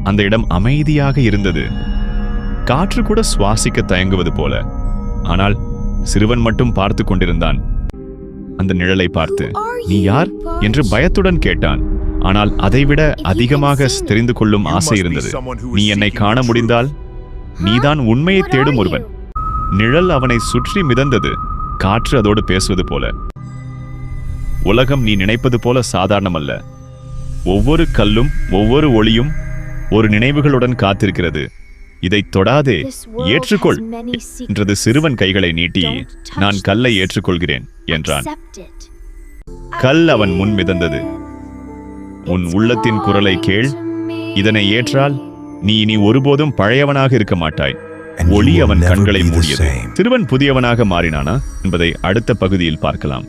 அந்த இடம் அமைதியாக இருந்தது. காற்று கூட சுவாசிக்க தயங்குவது போல. ஆனால் சிறுவன் மட்டும் பார்த்து கொண்டிருந்தான். அந்த நிழலை பார்த்து, நீ யார் என்று பயத்துடன் கேட்டான். ஆனால் அதைவிட அதிகமாக தெரிந்து கொள்ளும் ஆசை இருந்தது. நீ என்னை காண முடிந்தால் நீதான் உண்மையை தேடும் ஒருவன். நிழல் அவனை சுற்றி மிதந்தது, காற்று அதோடு பேசுவது போல. உலகம் நீ நினைப்பது போல சாதாரணமல்ல. ஒவ்வொரு கல்லும் ஒவ்வொரு ஒளியும் ஒரு நினைவுகளுடன் காத்திருக்கிறது. இதை தொடாதே, ஏற்றுக்கொள் என்றது. சிறுவன் கைகளை நீட்டி, நான் கல்லை ஏற்றுக்கொள்கிறேன் என்றான். கல் அவன் முன் மிதந்தது. உன் உள்ளத்தின் குரலை கேள். இதனை ஏற்றால் நீ இனி ஒருபோதும் பழையவனாக இருக்க மாட்டாய். ஒளி அவன் கண்களை மூடியது. சிறுவன் புதியவனாக மாறினானா என்பதை அடுத்த பகுதியில் பார்க்கலாம்.